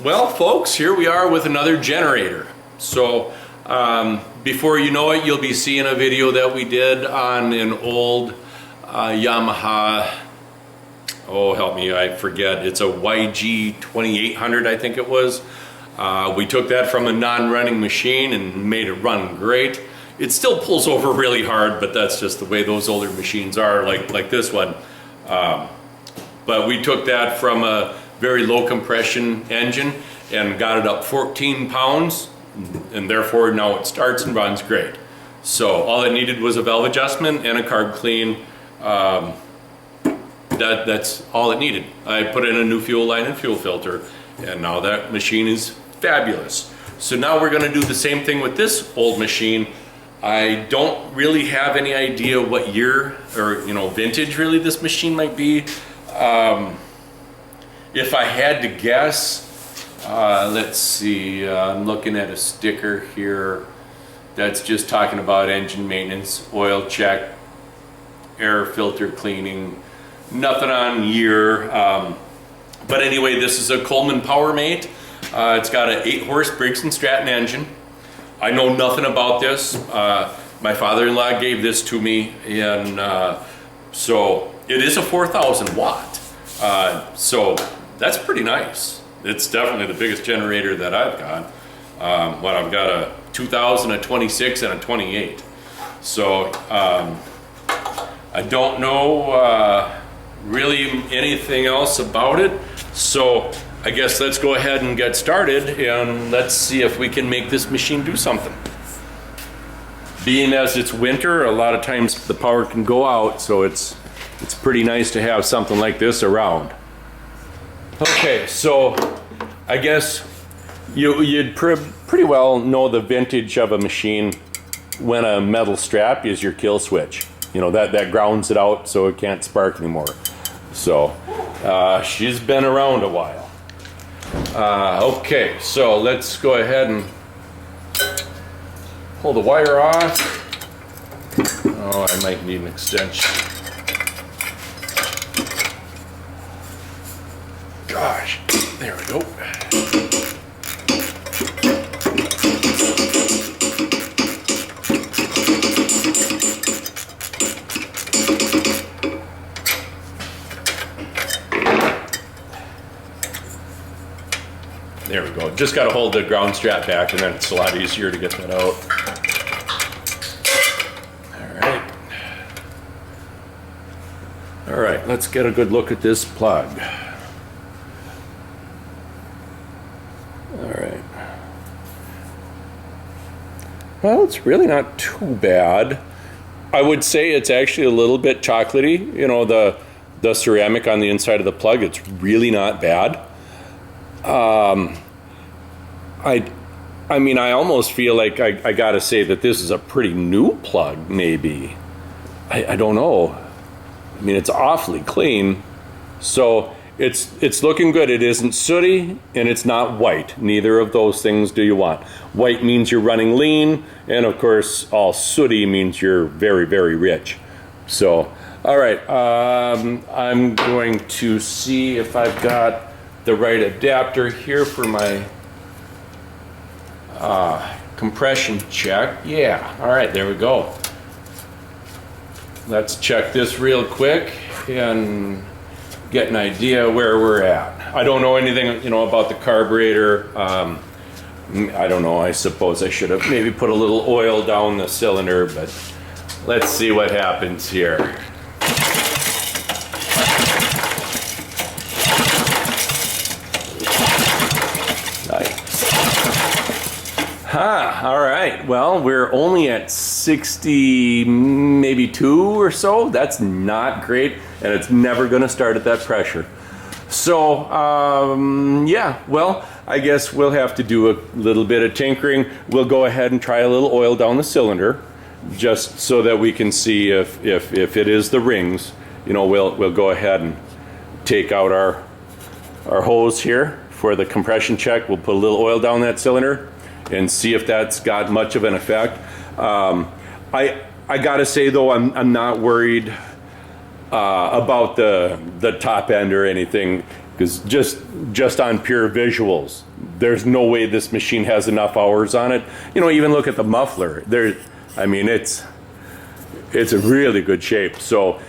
Well, folks, here we are with another generator. So before you know it, you'll be seeing a video that we did on an old Yamaha, oh help me, I forget, it's a YG 2800 I think it was. We took that from a non-running machine and made it run great. It still pulls over really hard, but that's just the way those older machines are, like this one. But we took that from a very low compression engine and got it up 14 pounds, and therefore now it starts and runs great. So all it needed was a valve adjustment and a carb clean. That's all it needed. I put in a new fuel line and fuel filter, and now that machine is fabulous. So now we're going to do the same thing with this old machine. I don't really have any idea what year or vintage really this machine might be. If I had to guess, let's see, I'm looking at a sticker here that's just talking about engine maintenance, oil check, air filter cleaning, nothing on year. But anyway, this is a Coleman Powermate. It's got an 8-horse Briggs & Stratton engine. I know nothing about this. My father-in-law gave this to me, and so it is a 4,000 watt. So that's pretty nice. It's definitely the biggest generator that I've got. I've got a 2000, a 26, and a 28. So I don't know really anything else about it. So I guess let's go ahead and get started, and let's see if we can make this machine do something. Being as it's winter, a lot of times the power can go out, so it's pretty nice to have something like this around. Okay, so I guess you'd pretty well know the vintage of a machine when a metal strap is your kill switch. That grounds it out so it can't spark anymore. So she's been around a while. Okay, so let's go ahead and pull the wire off. Oh, I might need an extension. Gosh, there we go. There we go. Just got to hold the ground strap back, and then it's a lot easier to get that out. All right, let's get a good look at this plug. All right. Well, it's really not too bad. I would say it's actually a little bit chocolatey. The ceramic on the inside of the plug, it's really not bad. I mean, I almost feel like I gotta say that this is a pretty new plug, maybe. I don't know. I mean, it's awfully clean. So it's looking good. It isn't sooty and it's not white. Neither of those things do you want. White means you're running lean, and of course all sooty means you're very, very rich. So, all right, I'm going to see if I've got the right adapter here for my compression check. Yeah, all right, there we go. Let's check this real quick and get an idea where we're at. I don't know anything, about the carburetor. I don't know, I suppose I should have maybe put a little oil down the cylinder, but let's see what happens here. All right, well, we're only at 60, maybe 2 or so. That's not great, and it's never going to start at that pressure. So, yeah, well, I guess we'll have to do a little bit of tinkering. We'll go ahead and try a little oil down the cylinder, just so that we can see if it is the rings. We'll go ahead and take out our hose here for the compression check. We'll put a little oil down that cylinder and see if that's got much of an effect. I gotta say though, I'm not worried about the top end or anything, because just on pure visuals, there's no way this machine has enough hours on it. You know, even look at the muffler. I mean, it's a really good shape. So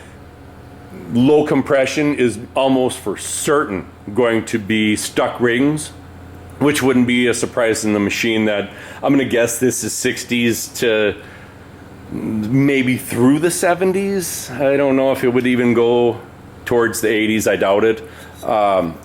low compression is almost for certain going to be stuck rings, which wouldn't be a surprise in the machine. That I'm gonna guess this is 60s to maybe through the 70s. I don't know if it would even go towards the 80s. I doubt it.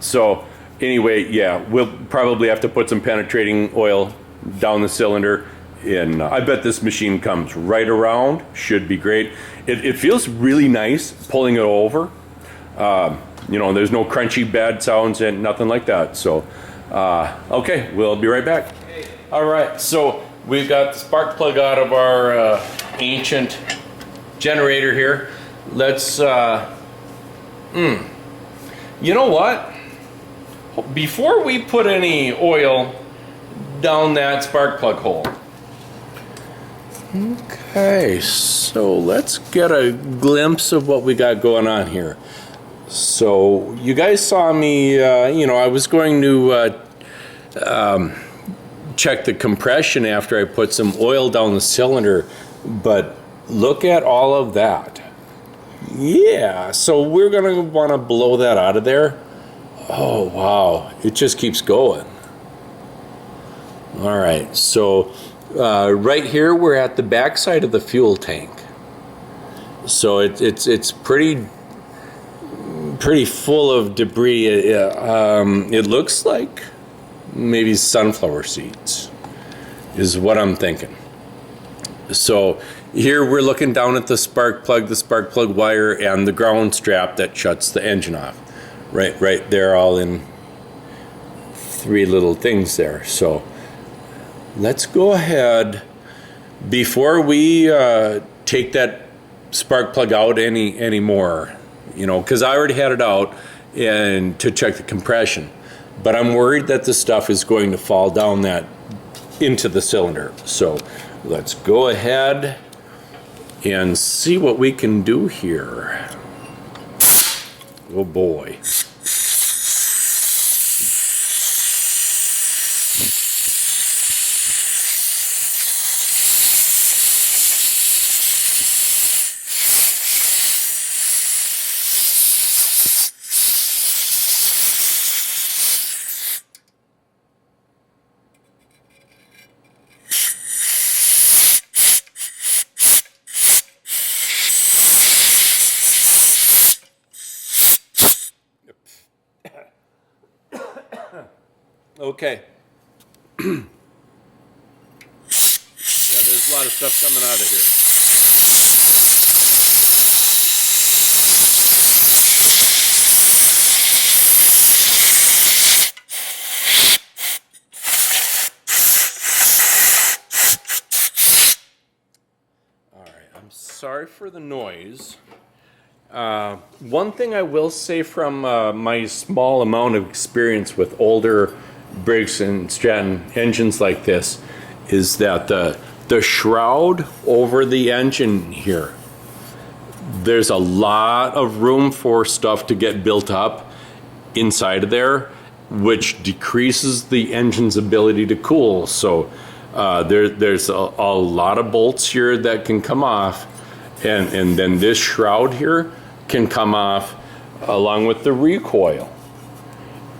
So anyway, yeah, we'll probably have to put some penetrating oil down the cylinder. And I bet this machine comes right around. Should be great. It feels really nice pulling it over. You know, there's no crunchy bad sounds and nothing like that. So, okay, we'll be right back. All right, so we've got the spark plug out of our ancient generator here. Let's, you know what? Before we put any oil down that spark plug hole. Okay, so let's get a glimpse of what we got going on here. So you guys saw me, you know, I was going to check the compression after I put some oil down the cylinder, but look at all of that. Yeah, so we're gonna wanna blow that out of there. Oh, wow, it just keeps going. All right, so right here we're at the back side of the fuel tank. So it's pretty full of debris. It looks like maybe sunflower seeds is what I'm thinking. So here we're looking down at the spark plug wire, and the ground strap that shuts the engine off. Right there, all in three little things there. So let's go ahead, before we take that spark plug out anymore, you know, because I already had it out and to check the compression, but I'm worried that the stuff is going to fall down that into the cylinder. So let's go ahead and see what we can do here. Oh boy. Okay. Yeah, there's a lot of stuff coming out of here. All right, I'm sorry for the noise. One thing I will say from my small amount of experience with older Briggs and Stratton engines like this is that the shroud over the engine here, there's a lot of room for stuff to get built up inside of there, which decreases the engine's ability to cool. So there's a lot of bolts here that can come off, and then this shroud here can come off along with the recoil.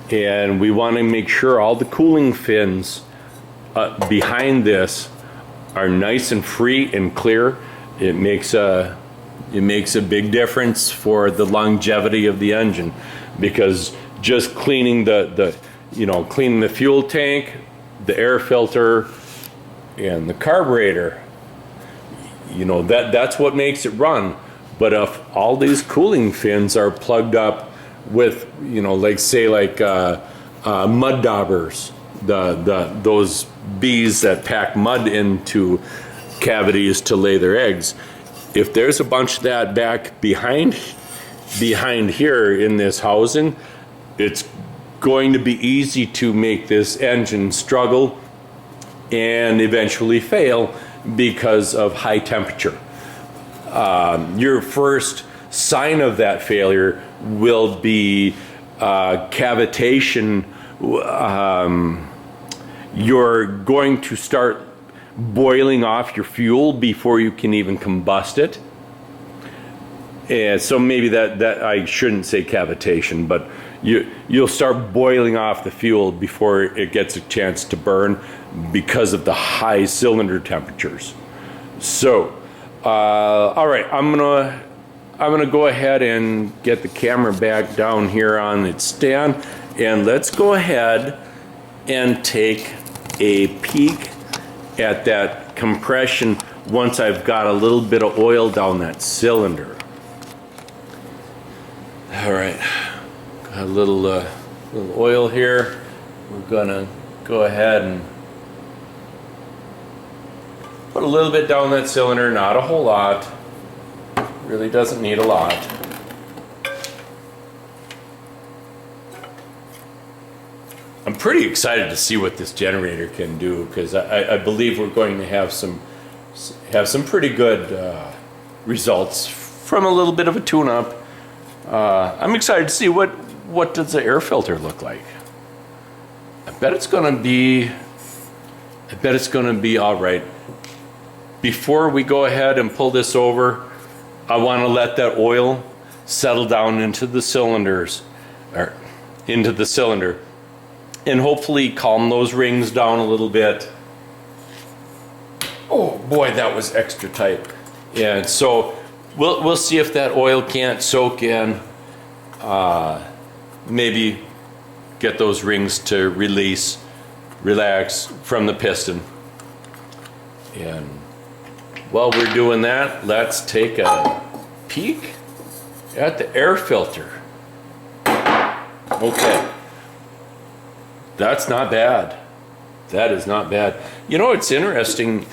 And we want to make sure all the cooling fins behind this are nice and free and clear. It makes a big difference for the longevity of the engine, because just cleaning cleaning the fuel tank, the air filter, and the carburetor, you know, that's what makes it run. But if all these cooling fins are plugged up with, you know, like say mud daubers, those bees that pack mud into cavities to lay their eggs, if there's a bunch of that back behind here in this housing, it's going to be easy to make this engine struggle and eventually fail because of high temperature. Your first sign of that failure will be cavitation you're going to start boiling off your fuel before you can even combust it. And so maybe that I shouldn't say cavitation, but you'll start boiling off the fuel before it gets a chance to burn because of the high cylinder temperatures. So, all right, I'm gonna go ahead and get the camera back down here on its stand, and let's go ahead and take a peek at that compression once I've got a little bit of oil down that cylinder. All right, got a little oil here. We're gonna go ahead and put a little bit down that cylinder, not a whole lot. Really doesn't need a lot. I'm pretty excited to see what this generator can do, because I believe we're going to have some pretty good results from a little bit of a tune-up. I'm excited to see what does the air filter look like. I bet it's gonna be all right. Before we go ahead and pull this over, I want to let that oil settle down into the cylinders, or into the cylinder, and hopefully calm those rings down a little bit. Oh boy, that was extra tight. And so we'll see if that oil can't soak in. Maybe get those rings to relax from the piston. And while we're doing that, let's take a peek at the air filter. Okay, that's not bad. That is not bad. You know, it's interesting.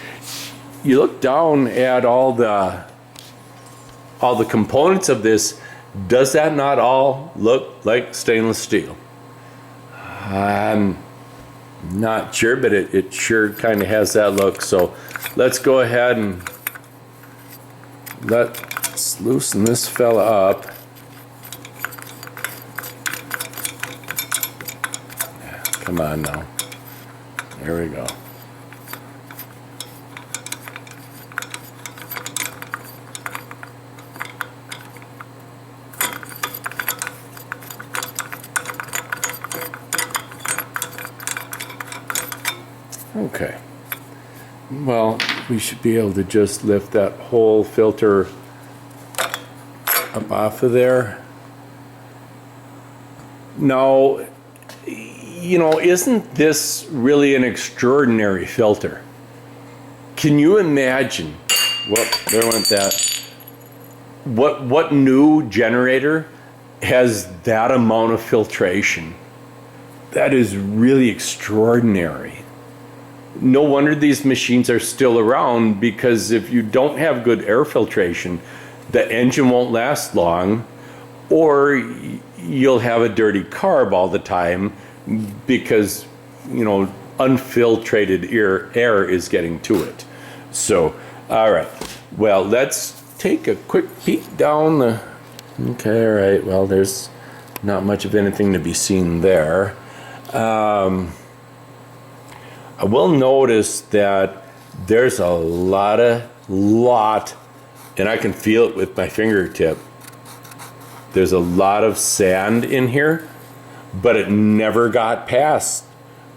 You look down at all the components of this. Does that not all look like stainless steel? I'm not sure, but it sure kind of has that look. So let's go ahead and let's loosen this fella up. Come on now. There we go. Okay, well, we should be able to just lift that whole filter up off of there. Now, you know, isn't this really an extraordinary filter? Can you imagine, well, there went that. What new generator has that amount of filtration? That is really extraordinary. No wonder these machines are still around, because if you don't have good air filtration, the engine won't last long, or you'll have a dirty carb all the time because, you know, unfiltrated air is getting to it. So, all right. Well, let's take a quick peek down the... Okay, all right. Well, there's not much of anything to be seen there. I will notice that there's a lot, and I can feel it with my fingertip. There's a lot of sand in here, but it never got past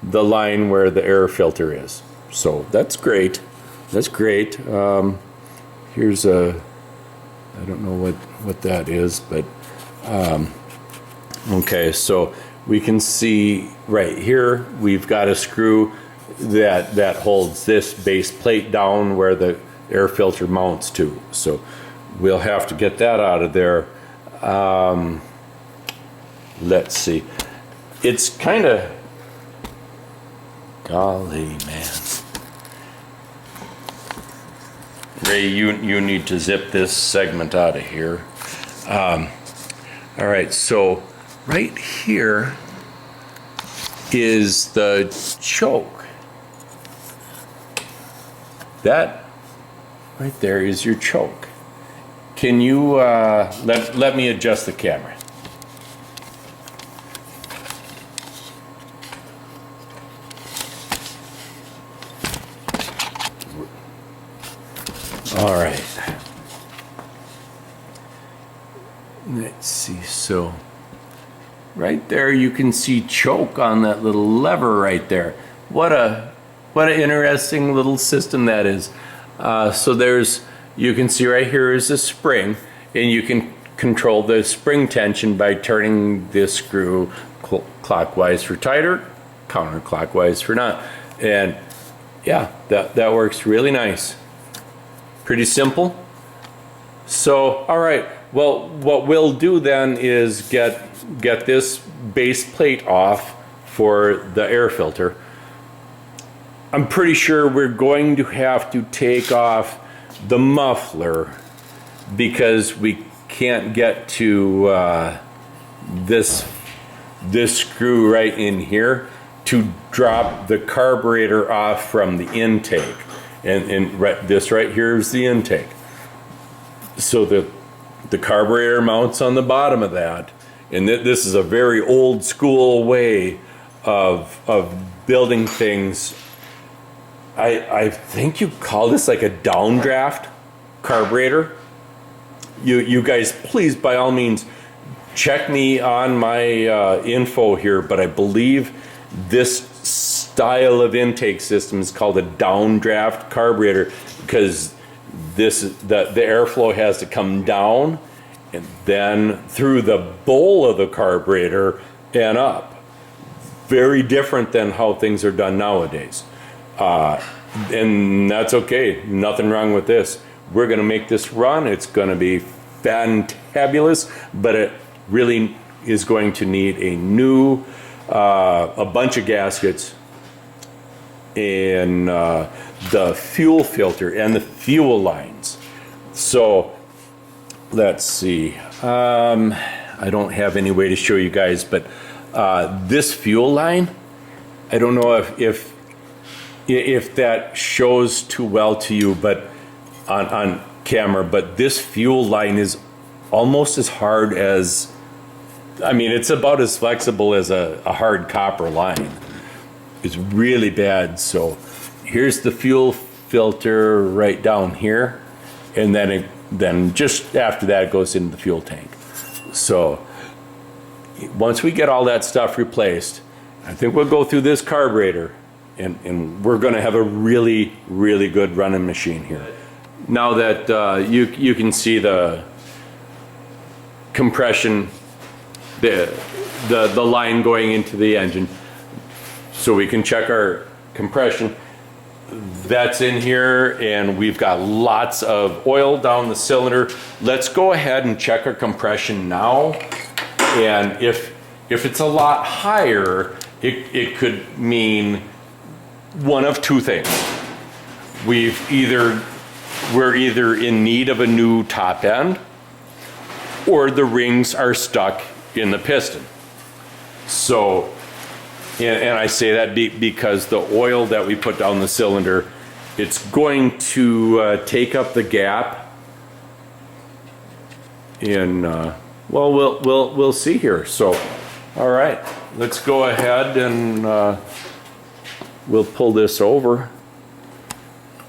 the line where the air filter is. So that's great. That's great. Here's a, I don't know what that is, but okay, so we can see right here, we've got a screw that holds this base plate down where the air filter mounts to. So we'll have to get that out of there. Let's see. It's kind of, golly, man. Ray, you need to zip this segment out of here. All right, so right here is the choke. That right there is your choke. Can you let me adjust the camera? All right. Let's see, so right there you can see choke on that little lever right there. What an interesting little system that is. So you can see right here is a spring, and you can control the spring tension by turning this screw clockwise for tighter, counterclockwise for not. And yeah, that works really nice. Pretty simple. So, all right. Well, what we'll do then is get this base plate off for the air filter. I'm pretty sure we're going to have to take off the muffler because we can't get to this screw right in here to drop the carburetor off from the intake. And this right here is the intake. So the carburetor mounts on the bottom of that, and this is a very old school way of building things. I think you call this like a downdraft carburetor. You guys, please by all means check me on my info here, but I believe this style of intake system is called a downdraft carburetor because the airflow has to come down and then through the bowl of the carburetor and up. Very different than how things are done nowadays. And that's okay, nothing wrong with this. We're gonna make this run, it's gonna be fantabulous, but it really is going to need a new, a bunch of gaskets and the fuel filter and the fuel lines. So let's see, I don't have any way to show you guys, but this fuel line, I don't know if that shows too well to you, but on camera, but this fuel line is almost as hard as, I mean, it's about as flexible as a hard copper line. It's really bad. So here's the fuel filter right down here, and then just after that it goes into the fuel tank. So once we get all that stuff replaced, I think we'll go through this carburetor and we're going to have a really, really good running machine here. Now that you can see the compression, the line going into the engine, so we can check our compression. That's in here, and we've got lots of oil down the cylinder. Let's go ahead and check our compression now. And if it's a lot higher, it could mean one of two things. We're either in need of a new top end, or the rings are stuck in the piston. So, and I say that because the oil that we put down the cylinder, it's going to take up the gap. And well, we'll see here. So, all right, let's go ahead and we'll pull this over,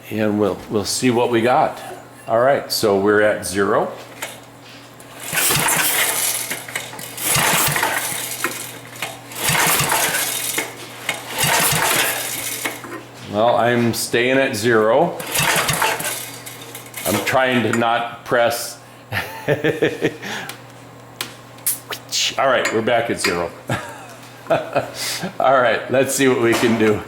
and we'll see what we got. All right, so we're at 0. Well, I'm staying at 0. I'm trying to not press. All right, we're back at 0. All right, let's see what we can do.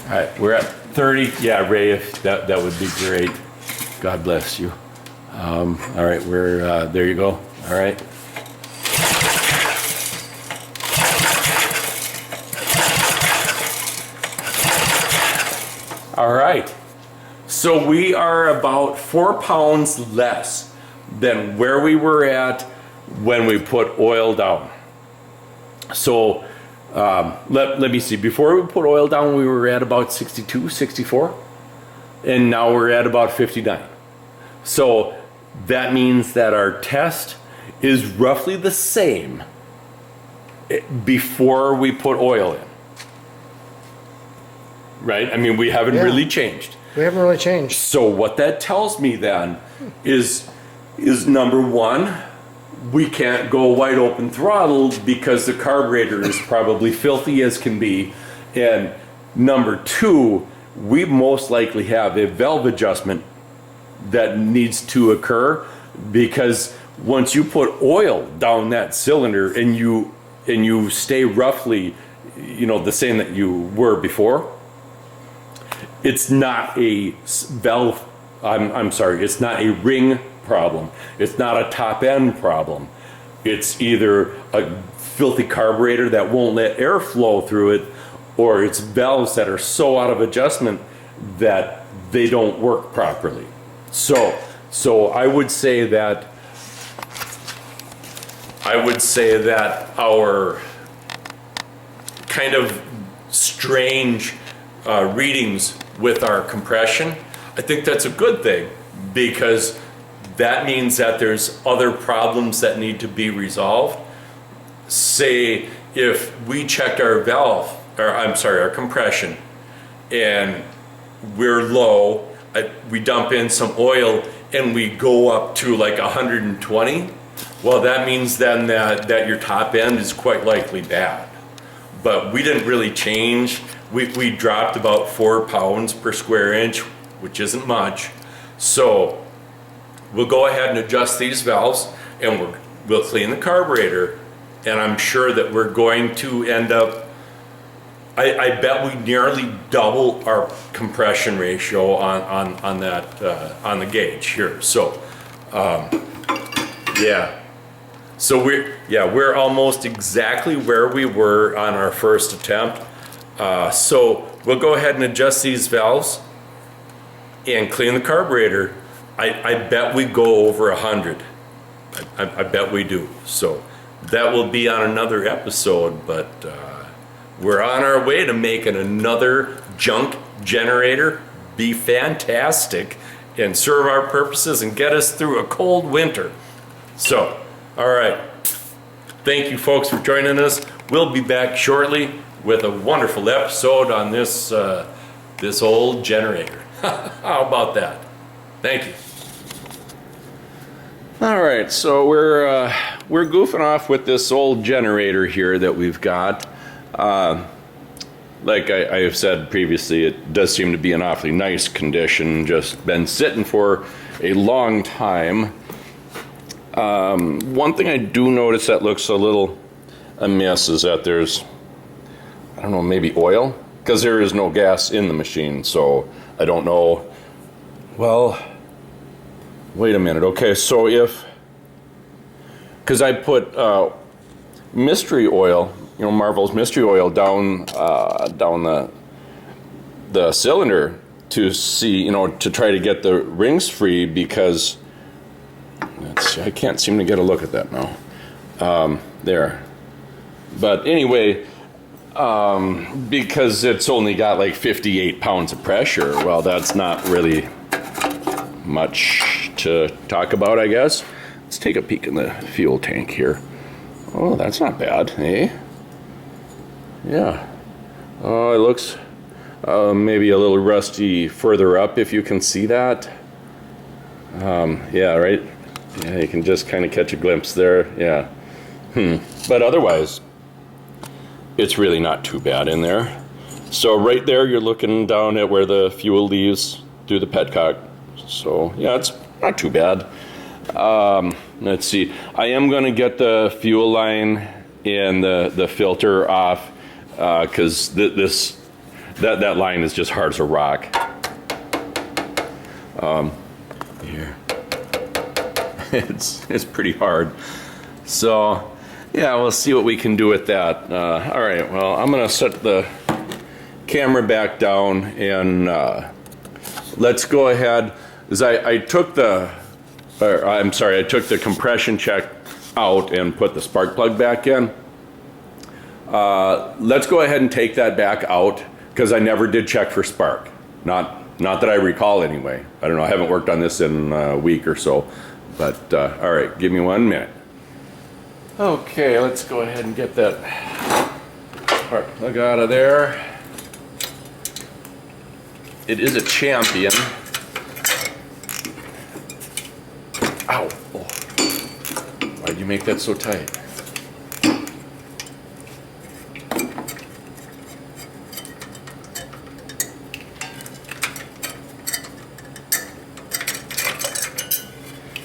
All right, we're at 30. Yeah, Ray, if that would be great. God bless you. All right, we're there you go. All right. All right, so we are about 4 pounds less than where we were at when we put oil down. So let me see, before we put oil down we were at about 62, 64, and now we're at about 59. So that means that our test is roughly the same before we put oil in. right? I mean, we haven't really changed. We haven't really changed. So what that tells me then is number one, we can't go wide open throttle because the carburetor is probably filthy as can be. And number two, we most likely have a valve adjustment that needs to occur, because once you put oil down that cylinder and you stay roughly, the same that you were before, it's not a valve, I'm sorry, it's not a ring problem. It's not a top end problem. It's either a filthy carburetor that won't let air flow through it, or it's valves that are so out of adjustment that they don't work properly. So I would say that our kind of strange readings with our compression, I think that's a good thing, because that means that there's other problems that need to be resolved. Say if we checked our our compression, and we're low, we dump in some oil and we go up to like 120, well, that means then that your top end is quite likely bad. But we didn't really change. We dropped about 4 pounds per square inch, which isn't much. So we'll go ahead and adjust these valves, and we'll clean the carburetor, and I'm sure that we're going to end up, I bet we nearly double our compression ratio on the gauge here. So yeah. So we're almost exactly where we were on our first attempt. So we'll go ahead and adjust these valves and clean the carburetor. I bet we go over 100. I bet we do. So that will be on another episode, but we're on our way to making another junk generator be fantastic and serve our purposes and get us through a cold winter. So, all right. Thank you, folks, for joining us. We'll be back shortly with a wonderful episode on this this old generator. How about that? Thank you. All right, so we're goofing off with this old generator here that we've got. Like I have said previously, it does seem to be in awfully nice condition. Just been sitting for a long time. One thing I do notice that looks a little amiss is that there's, I don't know, maybe oil? Because there is no gas in the machine, so I don't know. Well, wait a minute. Okay, so because I put mystery oil, Marvel's mystery oil down the cylinder to see, to try to get the rings free, because I can't seem to get a look at that now. There. But anyway, because it's only got like 58 pounds of pressure, well, that's not really much to talk about, I guess. Let's take a peek in the fuel tank here. Oh, that's not bad, eh? Yeah. Oh, it looks maybe a little rusty further up, if you can see that. Yeah, right? Yeah, you can just kind of catch a glimpse there. Yeah. But otherwise, it's really not too bad in there. So right there, you're looking down at where the fuel leaves through the petcock. So yeah, it's not too bad. Let's see. I am going to get the fuel line and the filter off, because that line is just hard as a rock. Here. It's pretty hard. So yeah, we'll see what we can do with that. All right, well, I'm gonna set the camera back down, and let's go ahead, as I took the compression check out and put the spark plug back in. Let's go ahead and take that back out, because I never did check for spark. Not that I recall anyway. I don't know, I haven't worked on this in a week or so. But, all right, give me 1 minute. Okay, let's go ahead and get that spark plug out of there. it is a champion. Ow. Oh. Why'd you make that so tight?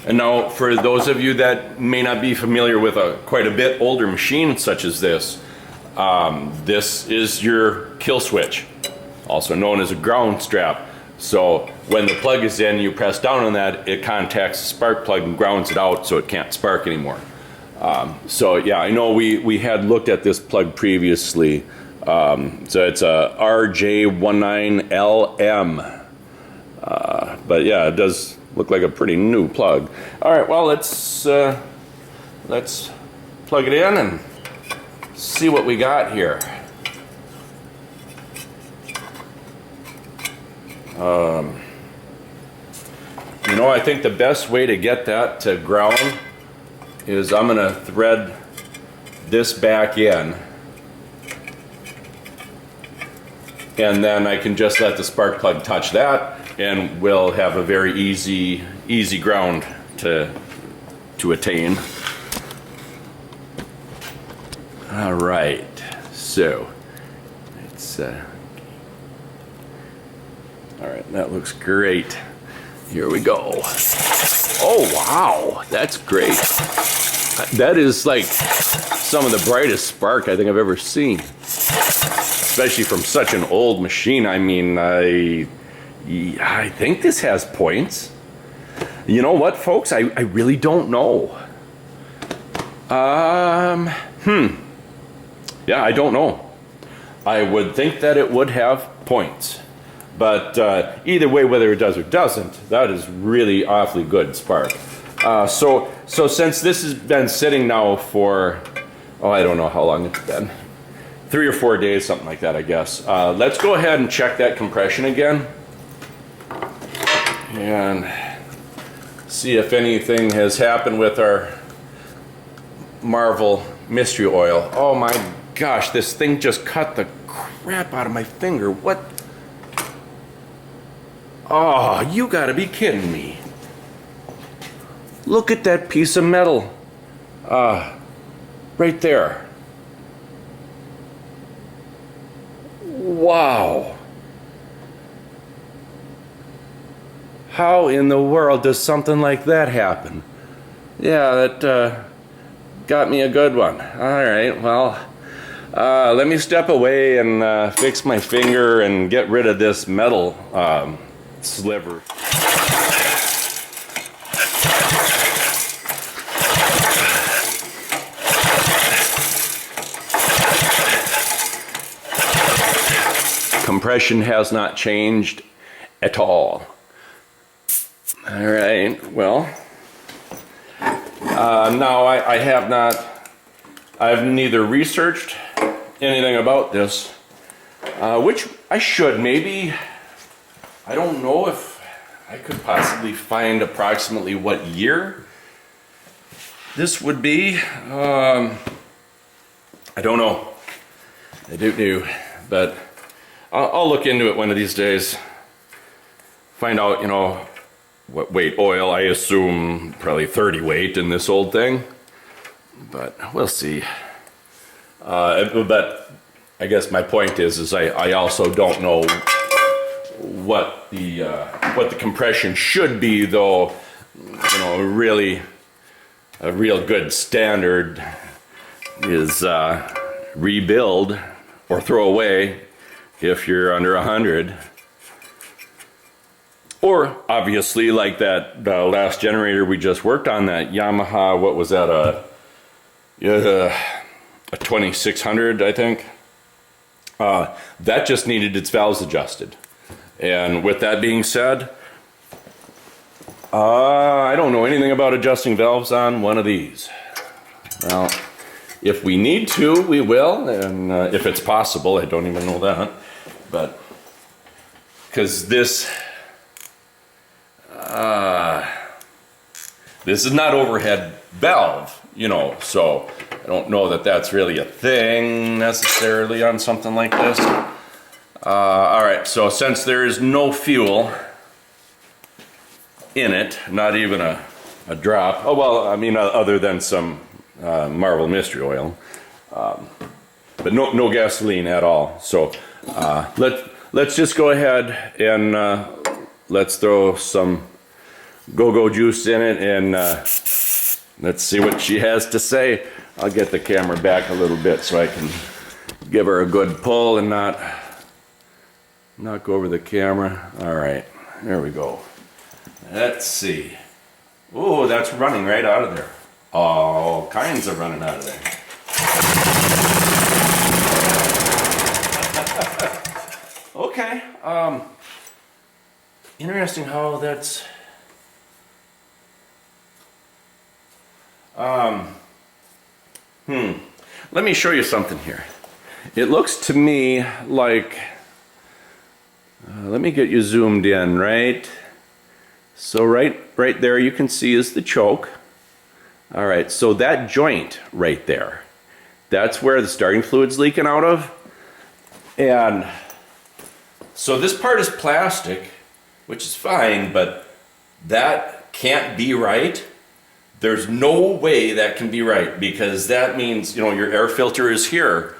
And now, for those of you that may not be familiar with a quite a bit older machine such as this, this is your kill switch, also known as a ground strap. So when the plug is in, you press down on that, it contacts the spark plug and grounds it out so it can't spark anymore. So yeah, I know we had looked at this plug previously. So it's a RJ19LM. But yeah, it does look like a pretty new plug. All right, well, let's plug it in and see what we got here. You know, I think the best way to get that to ground is I'm gonna thread this back in, and then I can just let the spark plug touch that, and we'll have a very easy ground to attain. All right, so it's all right, that looks great. Here we go. Oh wow, that's great. That is like some of the brightest spark I think I've ever seen, especially from such an old machine. I mean, I think this has points. You know what, folks? I really don't know. Yeah, I don't know. I would think that it would have points. But either way, whether it does or doesn't, that is really awfully good spark. So since this has been sitting now for, oh, I don't know how long it's been. 3 or 4 days, something like that, I guess. Let's go ahead and check that compression again. And see if anything has happened with our Marvel mystery oil. Oh my gosh, this thing just cut the crap out of my finger. What? Oh, you gotta be kidding me. Look at that piece of metal. Right there. Wow. How in the world does something like that happen? Yeah, that got me a good one. All right, well, let me step away and fix my finger and get rid of this metal sliver. Compression has not changed at all. All right, well, now I've neither researched anything about this, which I should. Maybe, I don't know if I could possibly find approximately what year this would be. I don't know. I don't know, but I'll look into it one of these days. Find out, you know, what weight oil. I assume probably 30 weight in this old thing, but we'll see. But I guess my point is I also don't know what the compression should be, though. You know, really a real good standard is rebuild or throw away if you're under 100. Or obviously, like that last generator we just worked on, that Yamaha, what was that, a 2600, I think. That just needed its valves adjusted. And with that being said, I don't know anything about adjusting valves on one of these. Well, if we need to, we will, and if it's possible, I don't even know that, but because this is not overhead valve, you know, so I don't know that that's really a thing necessarily on something like this. All right, so since there is no fuel in it, not even a drop, oh well, I mean other than some Marvel Mystery Oil, but no gasoline at all. So let's just go ahead and let's throw some go-go juice in it, and let's see what she has to say. I'll get the camera back a little bit so I can give her a good pull and not go over the camera. All right, there we go. Let's see. Oh, that's running right out of there. All kinds of running out of there. Okay. Interesting how that's. Let me show you something here. It looks to me like. Let me get you zoomed in, right? So right there you can see is the choke. All right, so that joint right there, that's where the starting fluid's leaking out of. And so this part is plastic, which is fine, but that can't be right. There's no way that can be right, because that means, you know, your air filter is here.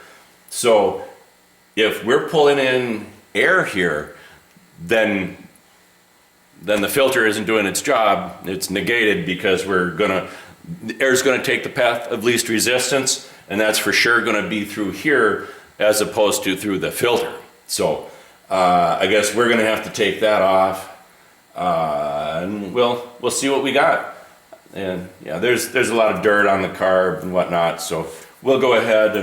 So if we're pulling in air here, then the filter isn't doing its job. It's negated, because the air's gonna take the path of least resistance, and that's for sure gonna be through here as opposed to through the filter. So I guess we're gonna have to take that off, and we'll see what we got. And yeah, there's a lot of dirt on the carb and whatnot, so we'll go ahead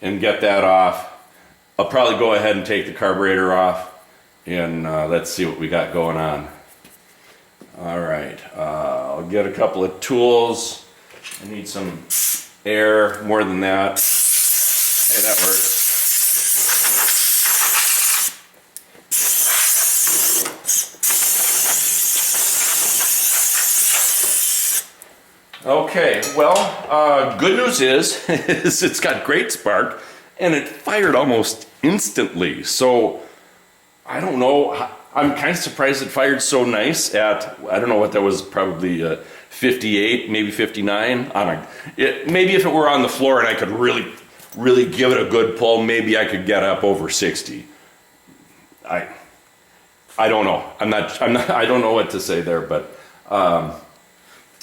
and get that off. I'll probably go ahead and take the carburetor off, and let's see what we got going on. All right, I'll get a couple of tools. I need some air, more than that. Hey, that works. Okay, well, good news is it's got great spark, and it fired almost instantly. So I don't know, I'm kind of surprised it fired so nice at, I don't know what that was, probably 58, maybe 59. Maybe if it were on the floor and I could really give it a good pull, maybe I could get up over 60. I don't know. I don't know what to say there, but all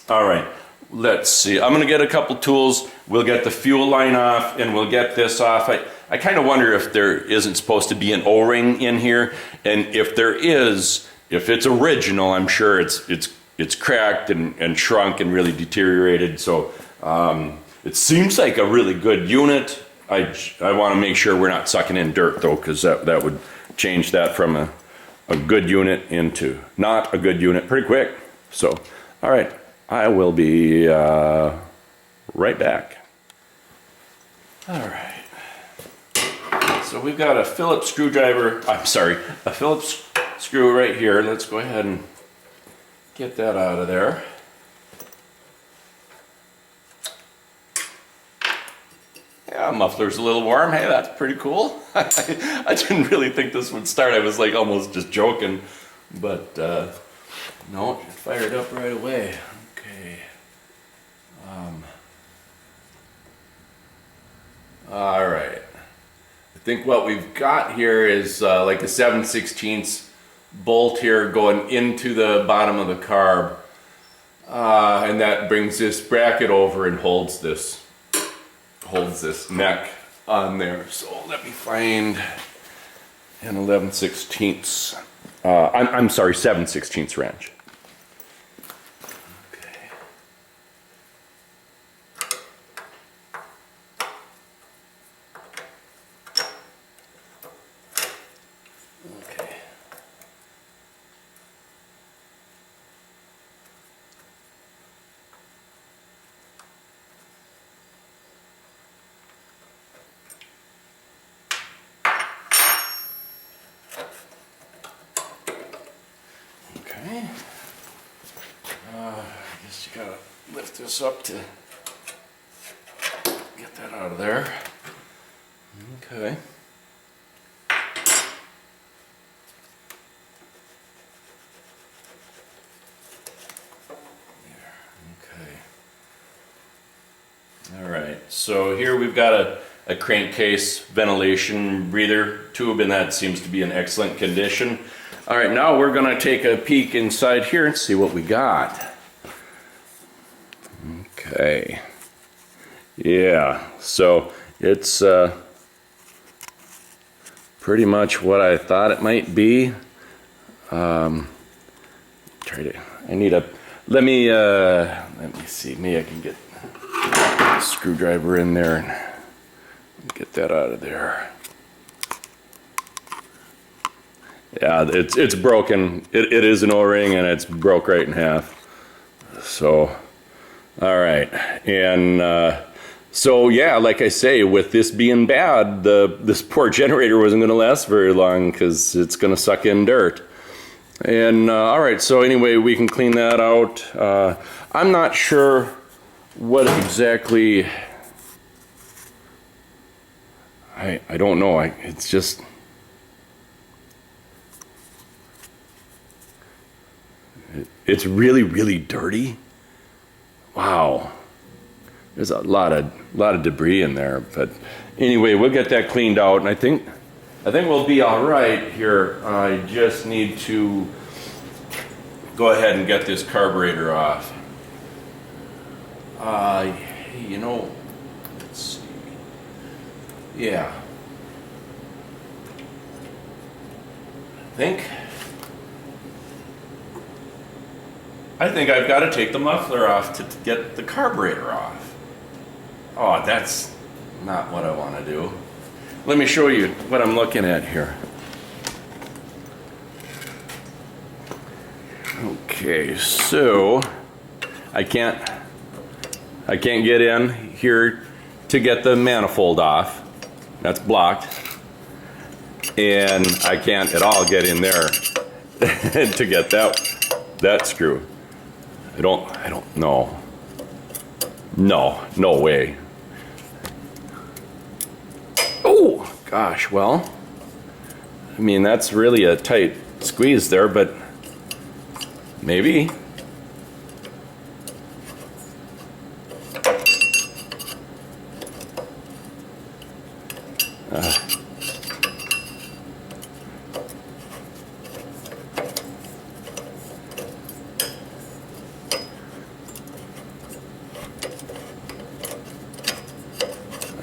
right. Let's see. I'm going to get a couple tools. We'll get the fuel line off, and we'll get this off. I kind of wonder if there isn't supposed to be an O-ring in here, and if there is, if it's original, I'm sure it's cracked and shrunk and really deteriorated. So it seems like a really good unit. I want to make sure we're not sucking in dirt though, because that would change that from a good unit into not a good unit pretty quick. So, all right. I will be right back. All right. So we've got a Phillips screwdriver, a Phillips screw right here. Let's go ahead and get that out of there. Yeah, muffler's a little warm. Hey, that's pretty cool. I didn't really think this would start. I was like almost just joking, but no, it fired up right away. Okay. All right. I think what we've got here is like a 7/16 bolt here going into the bottom of the carb, and that brings this bracket over and holds this neck on there. So let me find an 11/16. I'm sorry, 7/16 wrench. I guess you gotta lift this up to get that out of there. Okay. so here we've got a crankcase ventilation breather tube, and that seems to be in excellent condition. All right, now we're gonna take a peek inside here and see what we got. Okay. Yeah, so it's pretty much what I thought it might be. Let me see, maybe I can get a screwdriver in there and get that out of there. Yeah, it's broken. It is an O-ring, and it's broke right in half. So, all right, and so yeah, like I say, with this being bad, this poor generator wasn't going to last very long because it's going to suck in dirt. And all right, so anyway, we can clean that out. I'm not sure what exactly. I don't know. It's just. It's really, really dirty. Wow. There's a lot of debris in there, but anyway, we'll get that cleaned out, and I think we'll be all right here. I just need to go ahead and get this carburetor off. You know, let's see. Yeah. I think I've got to take the muffler off to get the carburetor off. Oh, that's not what I want to do. Let me show you what I'm looking at here. Okay, so I can't get in here to get the manifold off. That's blocked. And I can't at all get in there to get that screw. I don't know. No way. Oh, gosh, well, I mean, that's really a tight squeeze there, but maybe.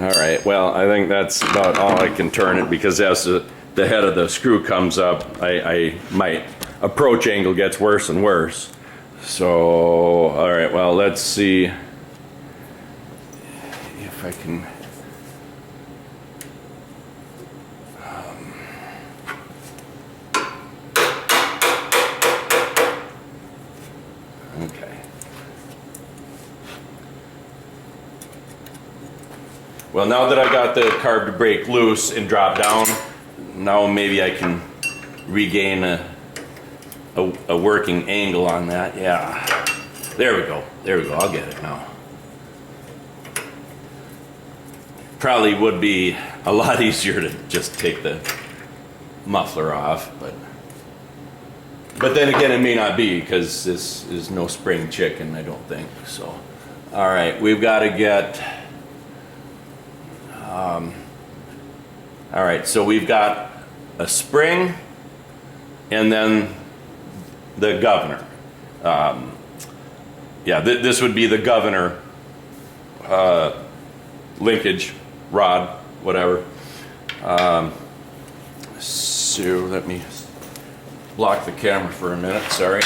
All right, well, I think that's about all I can turn it, because as the head of the screw comes up, my approach angle gets worse and worse. So, all right, well, let's see if I can. Okay. Well, now that I got the carb brake loose and drop down, now maybe I can regain a working angle on that. Yeah, there we go, I'll get it now. Probably would be a lot easier to just take the muffler off, but then again, it may not be, because this is no spring chicken, I don't think. So, all right, we've got to get. All right, so we've got a spring and then the governor. Yeah, this would be the governor linkage rod, whatever. So let me block the camera for a minute, sorry.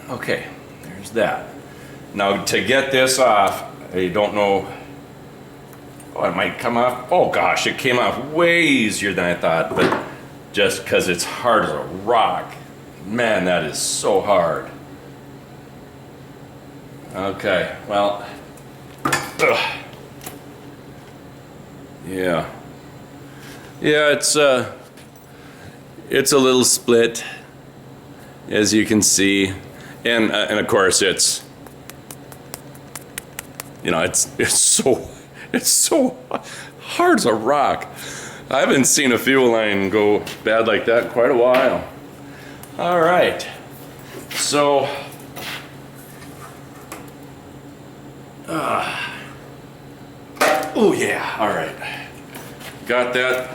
Okay, there's that. Now to get this off, I don't know, oh, it might come off. Oh gosh, it came off way easier than I thought, but just because it's hard as a rock. Man, that is so hard. Okay, well, ugh. Yeah, it's a little split, as you can see. And of course it's, you know, it's so hard as a rock. I haven't seen a fuel line go bad like that in quite a while. All right, so oh yeah, all right, got that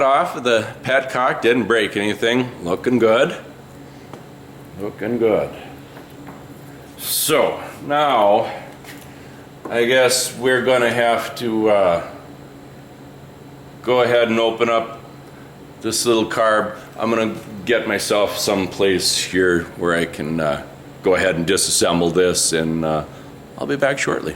off of the petcock. Didn't break anything. Looking good, looking good. So now I guess we're gonna have to go ahead and open up this little carb. I'm gonna get myself someplace here where I can go ahead and disassemble this, and I'll be back shortly.